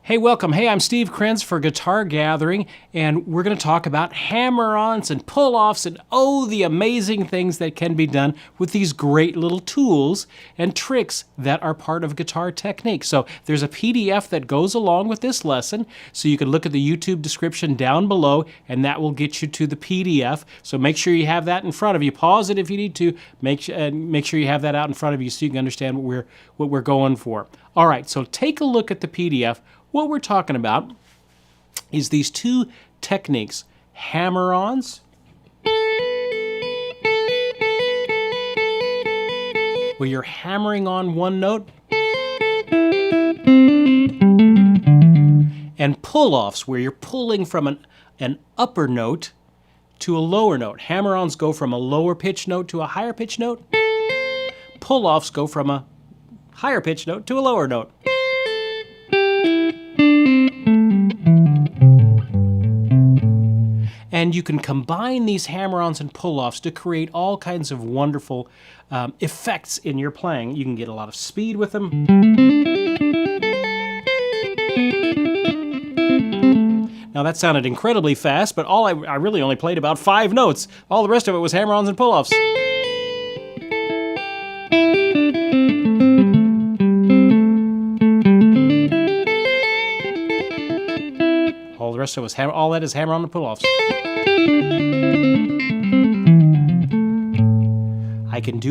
Hey, welcome. Hey, I'm Steve Krenz for Guitar Gathering, and we're going to talk about hammer-ons and pull-offs and the amazing things that can be done with these great little tools and tricks that are part of guitar technique. So there's a PDF that goes along with this lesson, so you can look at the YouTube description down below, and that will get you to the PDF. So make sure you have that in front of you. Pause it if you need to. Make sure you have that out in front of you so you can understand what we're going for. All right, so take a look at the PDF. What we're talking about is these two techniques, hammer-ons, where you're hammering on one note, and pull-offs, where you're pulling from an upper note to a lower note. Hammer-ons go from a lower pitch note to a higher pitch note. Pull-offs go from a higher pitch note to a lower note. And you can combine these hammer-ons and pull-offs to create all kinds of wonderful effects in your playing. You can get a lot of speed with them. Now that sounded incredibly fast, but I really only played about 5 notes. All the rest of it was hammer-ons and pull-offs. All the rest of it was all that is hammer-on and pull-offs.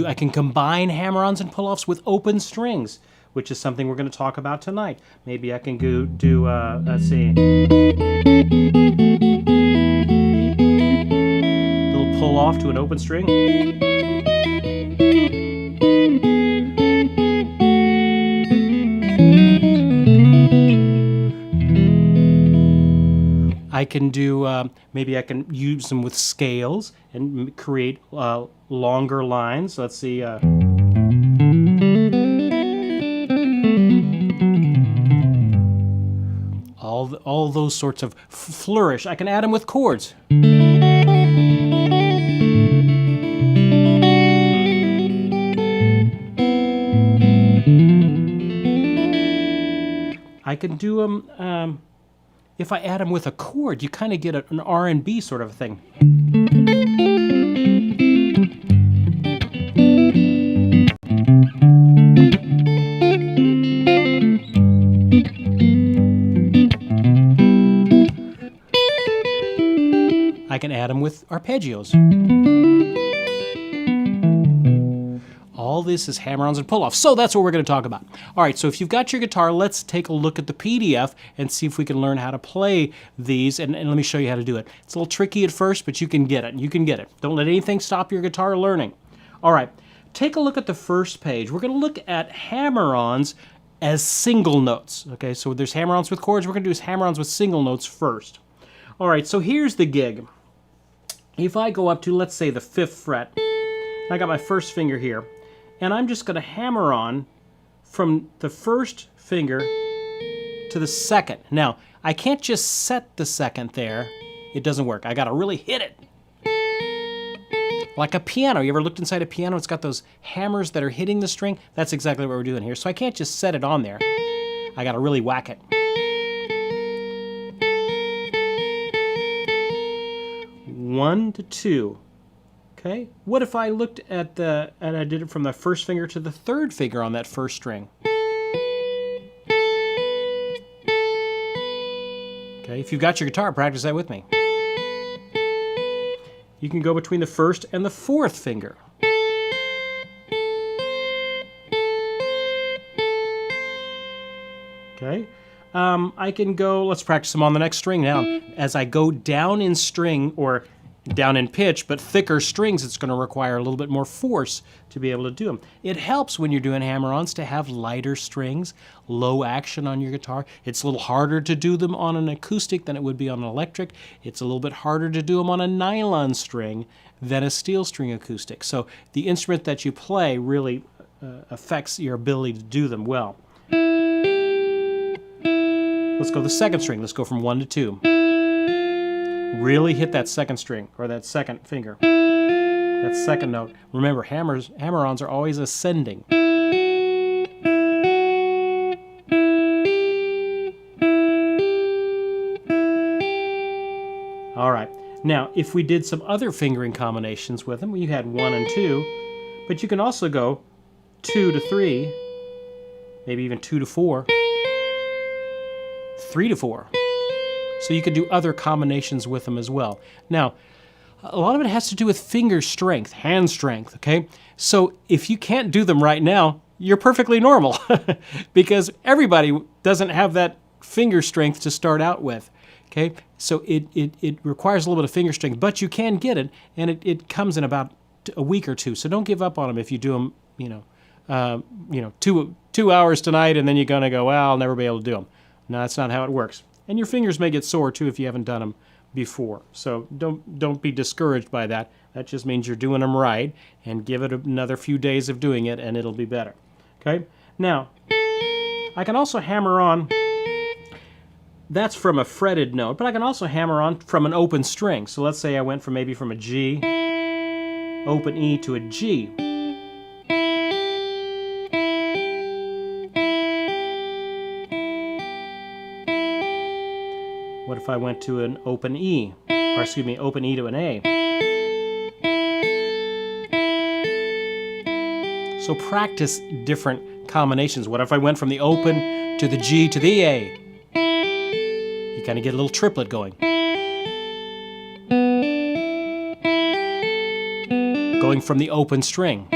I can combine hammer-ons and pull-offs with open strings, which is something we're going to talk about tonight. Maybe I can do let's see, little pull-off to an open string. I can do, maybe I can use them with scales and create longer lines. Let's see. All those sorts of flourish. I can add them with chords. I can do them. If I add them with a chord, you kind of get an R&B sort of thing. I can add them with arpeggios. All this is hammer-ons and pull-offs. So that's what we're going to talk about. All right, so if you've got your guitar, let's take a look at the PDF and see if we can learn how to play these, and let me show you how to do it. It's a little tricky at first, but you can get it. You can get it. Don't let anything stop your guitar learning. All right, take a look at the first page. We're going to look at hammer-ons as single notes. Okay, so there's hammer-ons with chords. We're going to do hammer-ons with single notes first. All right, so here's the gig. If I go up to, let's say, the 5th fret, I got my first finger here, and I'm just going to hammer on from the first finger to the second. Now, I can't just set the second there. It doesn't work. I got to really hit it. Like a piano. You ever looked inside a piano? It's got those hammers that are hitting the string. That's exactly what we're doing here. So I can't just set it on there. I got to really whack it. 1 to 2. Okay, what if I looked at and I did it from the first finger to the 3rd finger on that first string? Okay, if you've got your guitar, practice that with me. You can go between the 1st and the 4th finger. Okay, I can go, let's practice them on the next string now. As I go down in string, or down in pitch, but thicker strings, it's going to require a little bit more force to be able to do them. It helps when you're doing hammer-ons to have lighter strings, low action on your guitar. It's a little harder to do them on an acoustic than it would be on an electric. It's a little bit harder to do them on a nylon string than a steel string acoustic. So the instrument that you play really affects your ability to do them well. Let's go to the 2nd string. Let's go from 1 to 2. Really hit that 2nd string, or that 2nd finger, that 2nd note. Remember, hammer-ons are always ascending. All right. Now, if we did some other fingering combinations with them, you had 1 and 2, but you can also go 2 to 3, maybe even 2 to 4, 3 to 4. So you could do other combinations with them as well. Now, a lot of it has to do with finger strength, hand strength, okay? So if you can't do them right now, you're perfectly normal because everybody doesn't have that finger strength to start out with, okay? So it requires a little bit of finger strength, but you can get it, and it comes in about a week or two. So don't give up on them if you do them, 2 hours tonight, and then you're going to go, well, I'll never be able to do them. No, that's not how it works. And your fingers may get sore, too, if you haven't done them before. So don't be discouraged by that. That just means you're doing them right, and give it another few days of doing it, and it'll be better. Okay? Now, I can also hammer on. That's from a fretted note, but I can also hammer on from an open string. So let's say I went from maybe from a G, open E to a G. What if I went to an open E, or excuse me, open E to an A? So practice different combinations. What if I went from the open to the G to the A? You kind of get a little triplet going. Going from the open string.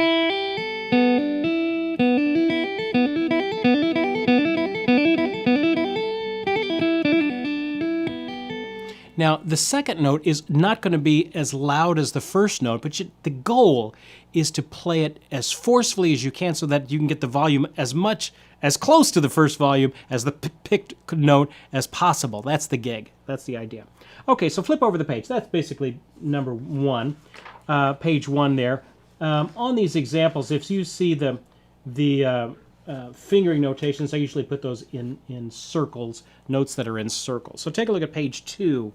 Now, the second note is not going to be as loud as the first note, but the goal is to play it as forcefully as you can so that you can get the volume as close to the first volume as the picked note as possible. That's the gig. That's the idea. Okay, so flip over the page. That's basically number 1, page 1 there. On these examples, if you see the fingering notations, I usually put those in circles, notes that are in circles. So take a look at page 2.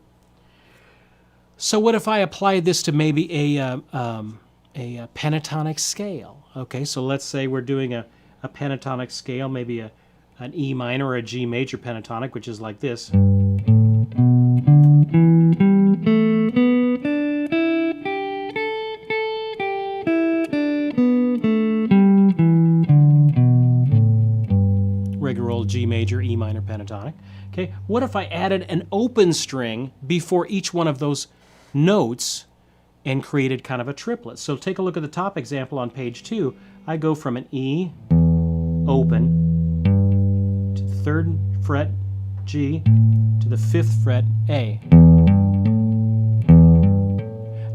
So what if I apply this to maybe a pentatonic scale? Okay, so let's say we're doing a pentatonic scale, maybe an E minor or a G major pentatonic, which is like this. Regular old G major, E minor pentatonic. Okay, what if I added an open string before each one of those notes and created kind of a triplet? So take a look at the top example on page 2. I go from an E open to the 3rd fret G to the 5th fret A.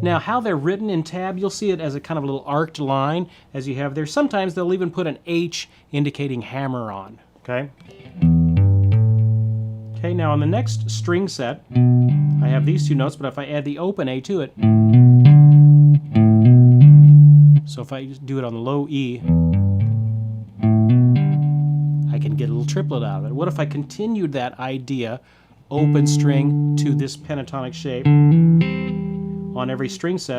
Now how they're written in tab, you'll see it as a kind of a little arced line as you have there. Sometimes they'll even put an H indicating hammer on. Okay? Okay, now on the next string set, I have these two notes, but if I add the open A to it, so if I do it on the low E, I can get a little triplet out of it. What if I continued that idea, open string to this pentatonic shape on every string set,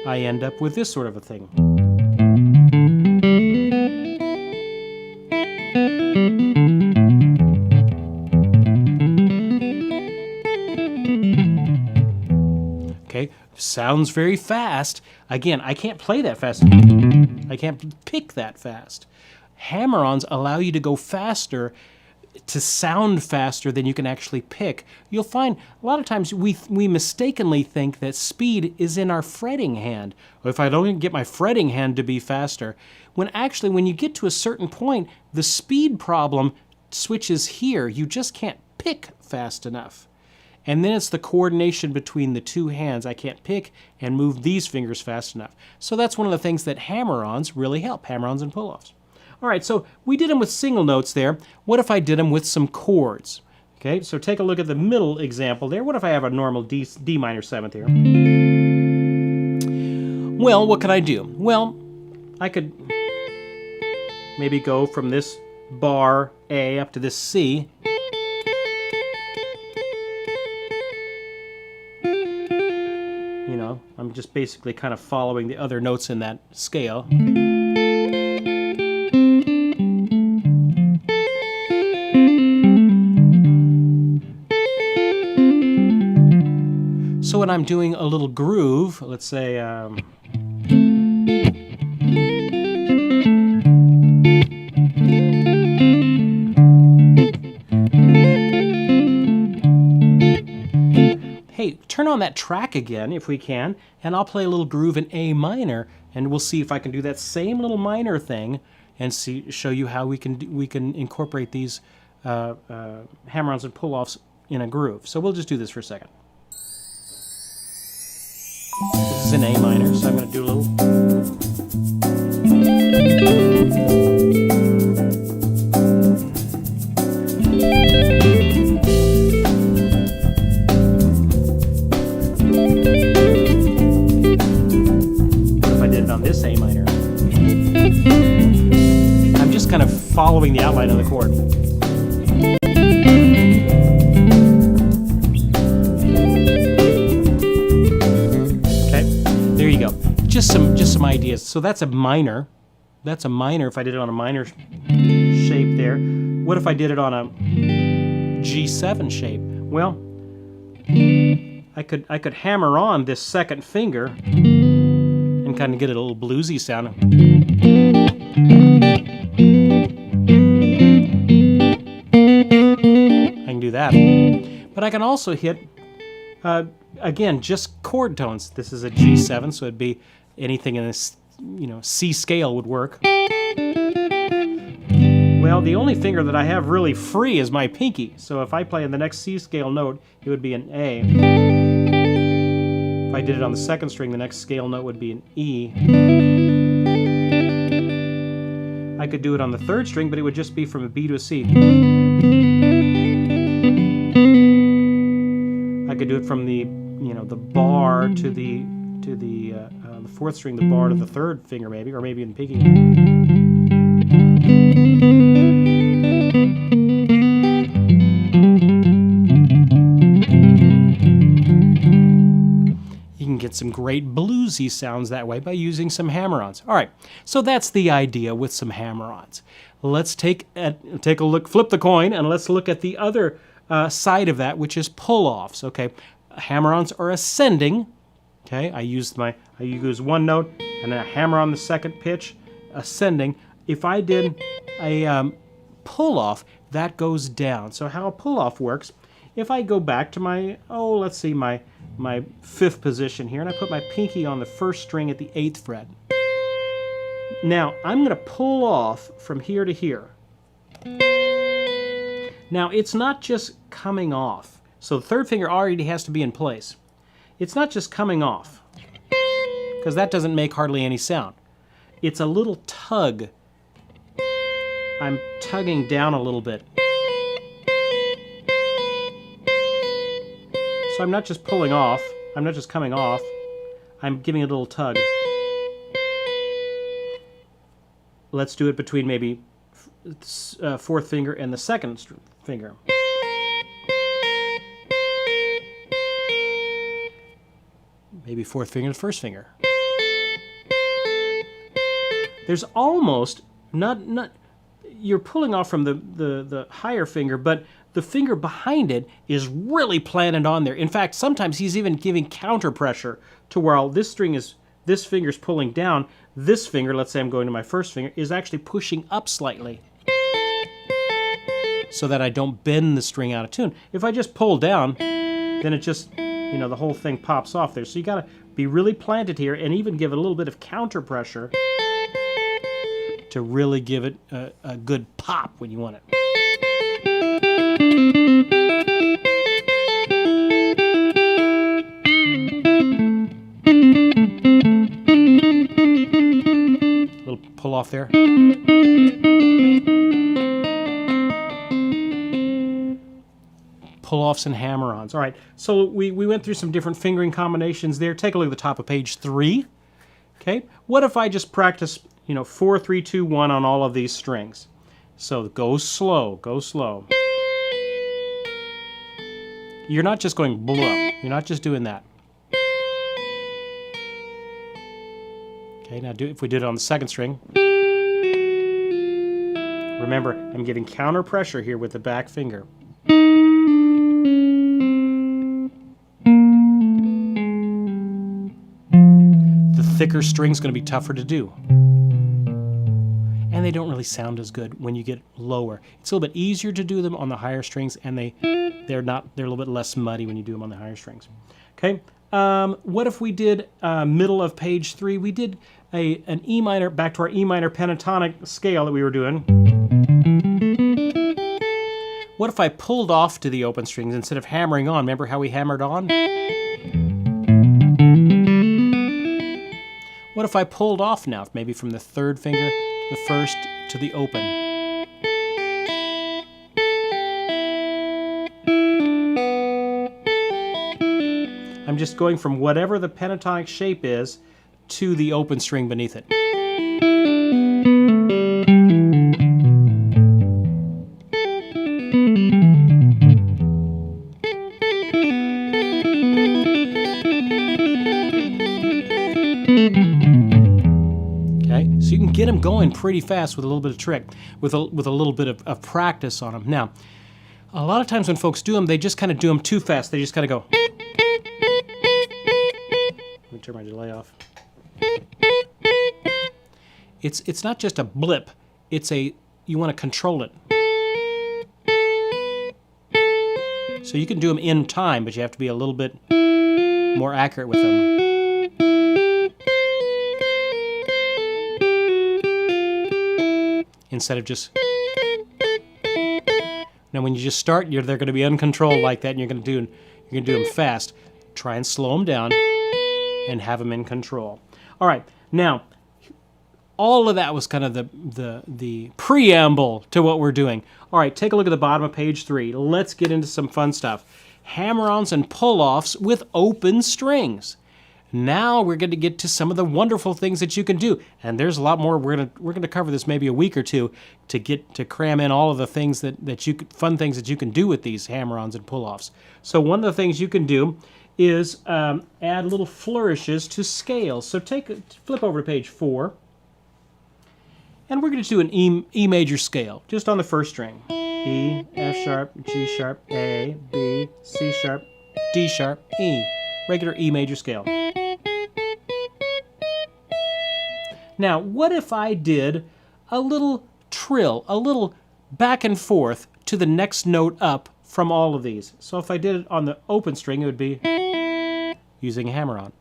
I end up with this sort of a thing. Okay, sounds very fast. Again, I can't play that fast. I can't pick that fast. Hammer-Ons allow you to go faster, to sound faster than you can actually pick. You'll find a lot of times we mistakenly think that speed is in our fretting hand. Or if I don't get my fretting hand to be faster, when actually when you get to a certain point, the speed problem switches here. You just can't pick fast enough. And then it's the coordination between the two hands. I can't pick and move these fingers fast enough. So that's one of the things that Hammer-Ons really help, Hammer-Ons and pull-offs. All right, so we did them with single notes there. What if I did them with some chords? Okay, so take a look at the middle example there. What if I have a normal D minor 7th here? Well, what can I do? Well, I could maybe go from this bar A up to this C. You know, I'm just basically kind of following the other notes in that scale. when I'm doing a little groove, let's say, hey, turn on that track again if we can, and I'll play a little groove in A minor, and we'll see if I can do that same little minor thing and show you how we can incorporate these hammer-ons and pull-offs in a groove. So we'll just do this for a second. This is in A minor, so I'm going to do a little. What if I did it on this A minor? I'm just kind of following the outline of the chord. Just some ideas. So that's a minor. That's a minor if I did it on a minor shape there. What if I did it on a G7 shape? Well, I could hammer on this second finger and kind of get a little bluesy sound. I can do that. But I can also hit again, just chord tones. This is a G7, so it'd be anything in this, C scale would work. Well, the only finger that I have really free is my pinky. So if I play in the next C scale note, it would be an A. If I did it on the second string, the next scale note would be an E. I could do it on the third string, but it would just be from a B to a C. I could do it from the the bar to the fourth string, the bar to the third finger, maybe, or maybe in pinky. You can get some great bluesy sounds that way by using some hammer-ons. All right, so that's the idea with some hammer-ons. Let's take a look, flip the coin, and let's look at the other side of that, which is pull-offs. Okay, hammer-ons are ascending. Okay, I use one note and then I hammer on the second pitch, ascending. If I did a pull-off, that goes down. So how a pull-off works, if I go back to my, let's see, my fifth position here, and I put my pinky on the first string at the 8th fret. Now, I'm going to pull off from here to here. Now, it's not just coming off. So the third finger already has to be in place. It's not just coming off, because that doesn't make hardly any sound. It's a little tug. I'm tugging down a little bit. So I'm not just pulling off. I'm not just coming off. I'm giving it a little tug. Let's do it between maybe fourth finger and the second finger. Maybe fourth finger and first finger. There's almost not you're pulling off from the higher finger, but the finger behind it is really planted on there. In fact, sometimes he's even giving counter pressure to where this finger's pulling down. This finger, let's say I'm going to my first finger, is actually pushing up slightly so that I don't bend the string out of tune. If I just pull down, then it just, the whole thing pops off there. So you got to be really planted here and even give it a little bit of counter pressure to really give it a good pop when you want it. A little pull off there. Pull-offs and hammer-ons. All right, so we went through some different fingering combinations there. Take a look at the top of page 3. Okay, what if I just practice, 4, 3, 2, 1 on all of these strings? So go slow, go slow. You're not just going blah. You're not just doing that. Okay, now if we did it on the second string. Remember, I'm giving counter pressure here with the back finger. thicker string's going to be tougher to do. And they don't really sound as good when you get lower. It's a little bit easier to do them on the higher strings, and they're a little bit less muddy when you do them on the higher strings. Okay. What if we did middle of page 3? We did an E minor, back to our E minor pentatonic scale that we were doing. What if I pulled off to the open strings instead of hammering on? Remember how we hammered on? What if I pulled off now, maybe from the 3rd finger, the 1st to the open? I'm just going from whatever the pentatonic shape is to the open string beneath it. Okay, so you can get them going pretty fast with a little bit of trick, with a little bit of practice on them. Now, a lot of times when folks do them, they just kind of do them too fast. They just kind of go. Let me turn my delay off. It's not just a blip. You want to control it. So you can do them in time, but you have to be a little bit more accurate with them. Instead of just... Now when you just start, they're going to be uncontrolled like that, and you're going to do them fast. Try and slow them down and have them in control. All right, now all of that was kind of the preamble to what we're doing. All right, take a look at the bottom of page 3. Let's get into some fun stuff. Hammer-ons and pull-offs with open strings. Now we're going to get to some of the wonderful things that you can do, and there's a lot more. We're going to cover this maybe a week or two to cram in all of the things fun things that you can do with these hammer-ons and pull-offs. So one of the things you can do is add little flourishes to scales. So flip over to page 4, and we're going to do an E major scale just on the 1st string. E, F sharp, G sharp, A, B, C sharp, D sharp, E. Regular E major scale. Now, what if I did a little trill, a little back and forth to the next note up from all of these? So if I did it on the open string, it would be using a hammer-on.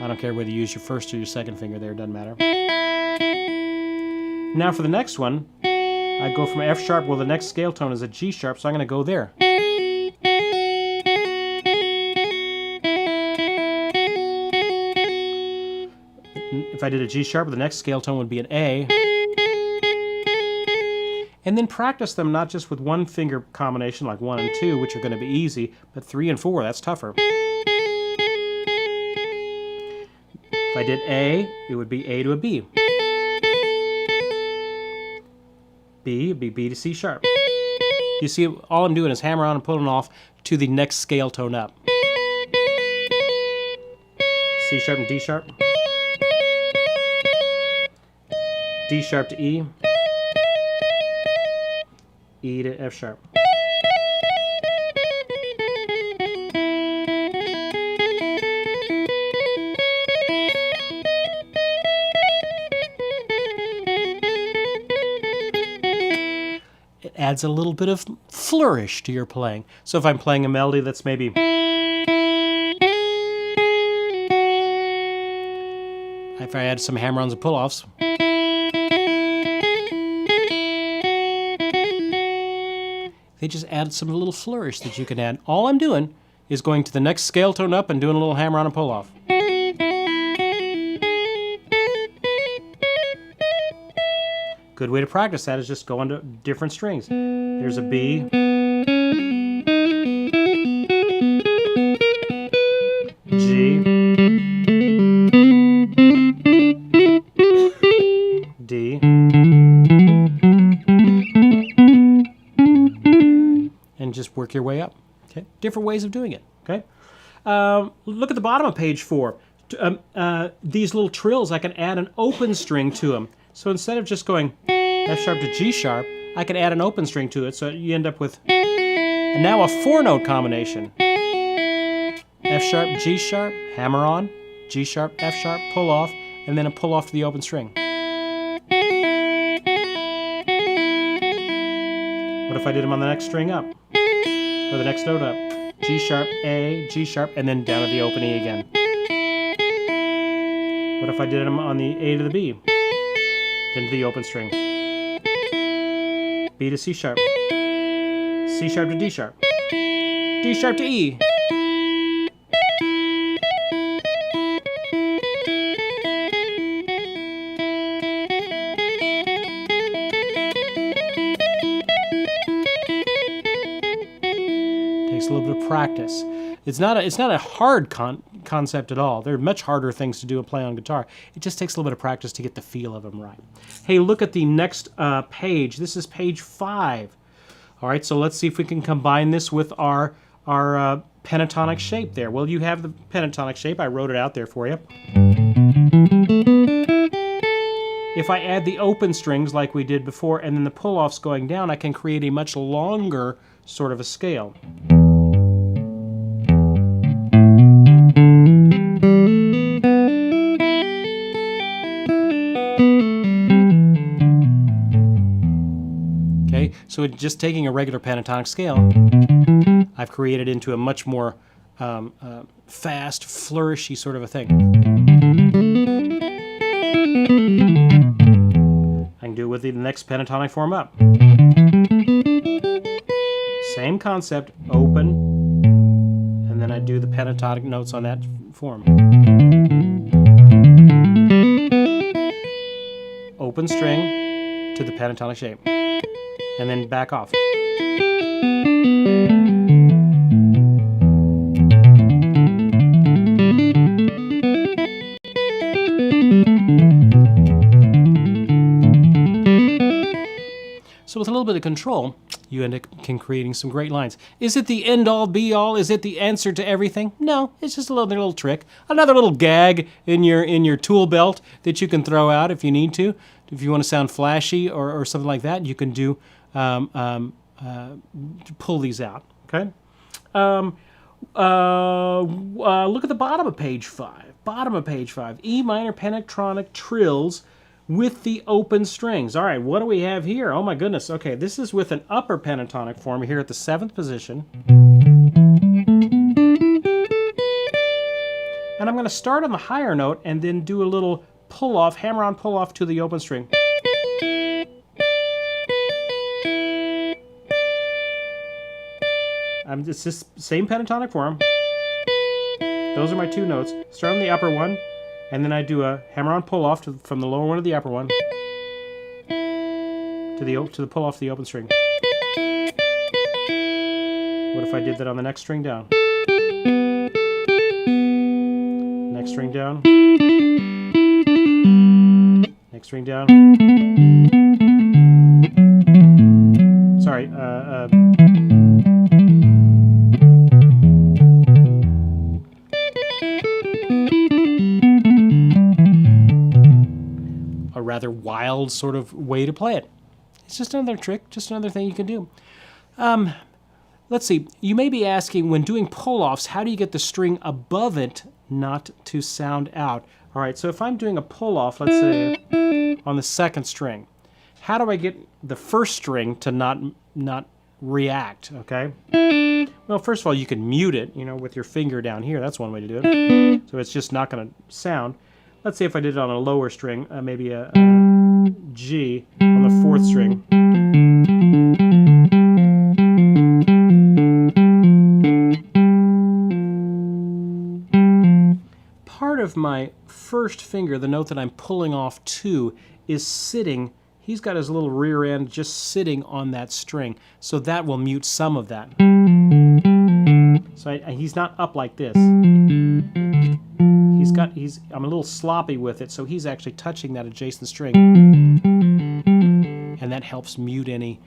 I don't care whether you use your 1st or your 2nd finger there, it doesn't matter. Now for the next one, I go from F sharp, well the next scale tone is a G sharp, so I'm going to go there. If I did a G sharp, the next scale tone would be an A. And then practice them not just with 1 finger combination like 1 and 2, which are going to be easy, but 3 and 4, that's tougher. If I did A, it would be A to a B. B would be B to C sharp. You see, all I'm doing is hammer on and pulling off to the next scale tone up. C sharp and D sharp. D sharp to E. E to F sharp. It adds a little bit of flourish to your playing. So if I'm playing a melody that's maybe... If I add some hammer-ons and pull-offs... They just add some little flourish that you can add. All I'm doing is going to the next scale tone up and doing a little hammer-on and pull-off. Good way to practice that is just going to different strings. There's a B. G. D. And just work your way up. Okay, different ways of doing it. Okay, look at the bottom of page 4. These little trills, I can add an open string to them. So instead of just going F sharp to G sharp, I can add an open string to it. So you end up with now a 4-note combination. F sharp, G sharp, hammer on, G sharp, F sharp, pull off, and then a pull off to the open string. What if I did them on the next string up? Or the next note up? G sharp, A, G sharp, and then down to the open E again. What if I did them on the A to the B? Then to the open string. B to C sharp. C sharp to D sharp. D sharp to E. Takes a little bit of practice. It's not a hard concept at all. There are much harder things to do and play on guitar. It just takes a little bit of practice to get the feel of them right. Hey, look at the next page. This is page 5. All right, so let's see if we can combine this with our pentatonic shape there. Well, you have the pentatonic shape. I wrote it out there for you. If I add the open strings like we did before and then the pull-offs going down, I can create a much longer sort of a scale. Okay, so just taking a regular pentatonic scale, I've created into a much more fast, flourishy sort of a thing. I can do it with the next pentatonic form up. Same concept, open, and then I do the pentatonic notes on that form. Open string to the pentatonic shape, and then back off. So with a little bit of control, you end up creating some great lines. Is it the end-all, be-all? Is it the answer to everything? No, it's just a little trick. Another little gag in your tool belt that you can throw out if you need to. If you want to sound flashy or something like that, you can do pull these out. Okay. Look at the bottom of page 5. Bottom of page 5. E minor pentatonic trills with the open strings. All right, what do we have here? Oh my goodness. Okay, this is with an upper pentatonic form here at the 7th position. And I'm going to start on the higher note and then do a little pull-off, hammer-on pull-off to the open string. It's this same pentatonic form. Those are my 2 notes. Start on the upper one, and then I do a hammer-on pull-off from the lower one to the upper one to the pull-off to the open string. What if I did that on the next string down? Next string down. Next string down. Sorry. A rather wild sort of way to play it. It's just another trick, just another thing you can do. Let's see. You may be asking, when doing pull-offs, how do you get the string above it not to sound out? All right, so if I'm doing a pull-off, let's say on the 2nd string, how do I get the 1st string to not react, okay? Well, first of all, you can mute it, with your finger down here. That's one way to do it. So it's just not going to sound. Let's say if I did it on a lower string, maybe a G on the 4th string. Part of my 1st finger, the note that I'm pulling off to, is sitting. He's got his little rear end just sitting on that string, so that will mute some of that. So he's not up like this. I'm a little sloppy with it, so he's actually touching that adjacent string, and that helps mute any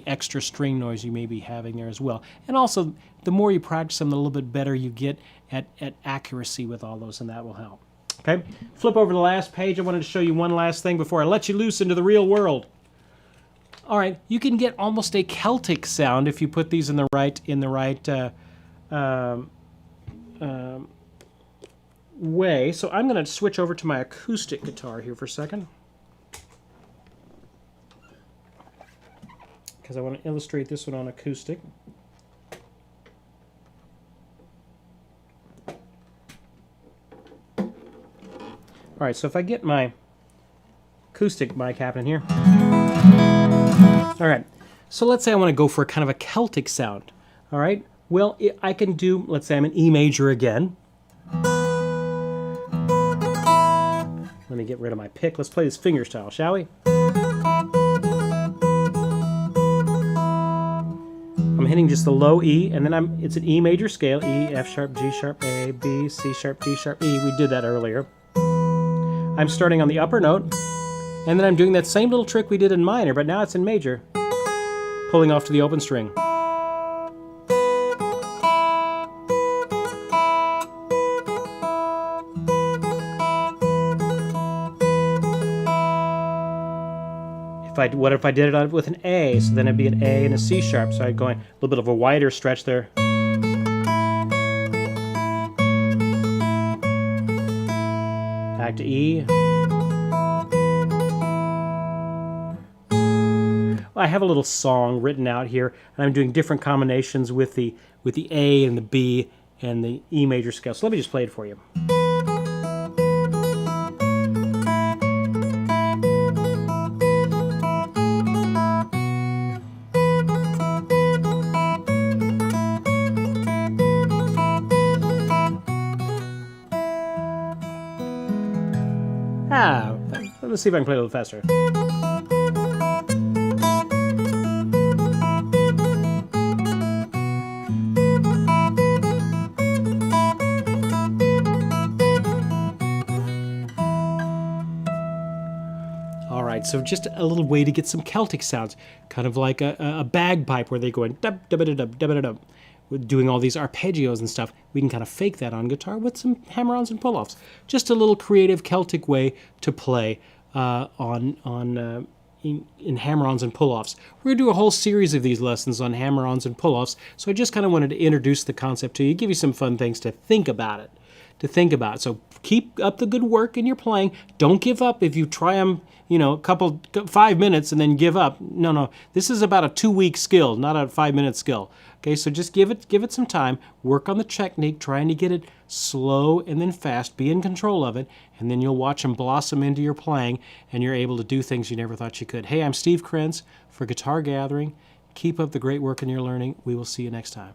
extra string noise you may be having there as well. And also, the more you practice them, the little bit better you get at accuracy with all those, and that will help. Okay, flip over to the last page. I wanted to show you one last thing before I let you loose into the real world. All right, you can get almost a Celtic sound if you put these in the right way. So I'm going to switch over to my acoustic guitar here for a second, because I want to illustrate this one on acoustic. All right, so if I get my acoustic mic happening here. All right, so let's say I want to go for a kind of a Celtic sound. All right, well, I can do, let's say I'm in E major again. Let me get rid of my pick. Let's play this finger style, shall we? I'm hitting just the low E, and then it's an E major scale. E, F sharp, G sharp, A, B, C sharp, D sharp, E. We did that earlier. I'm starting on the upper note, and then I'm doing that same little trick we did in minor, but now it's in major, pulling off to the open string. What if I did it with an A? So then it'd be an A and a C sharp, so I'd go in a little bit of a wider stretch there. Back to E. I have a little song written out here, and I'm doing different combinations with the A and the B and the E major scale. So let me just play it for you. Let's see if I can play a little faster. All right, so just a little way to get some Celtic sounds, kind of like a bagpipe where they go in dub dub dub dub dub dub. Doing all these arpeggios and stuff, we can kind of fake that on guitar with some hammer-ons and pull-offs. Just a little creative Celtic way to play in hammer-ons and pull-offs. We're going to do a whole series of these lessons on hammer-ons and pull-offs, so I just kind of wanted to introduce the concept to you, give you some fun things to think about it. So keep up the good work in your playing. Don't give up if you try them, 5 minutes and then give up. No. This is about a 2-week skill, not a 5-minute skill. Okay, so just give it some time. Work on the technique, trying to get it slow and then fast. Be in control of it, and then you'll watch them blossom into your playing, and you're able to do things you never thought you could. Hey, I'm Steve Krenz for Guitar Gathering. Keep up the great work in your learning. We will see you next time.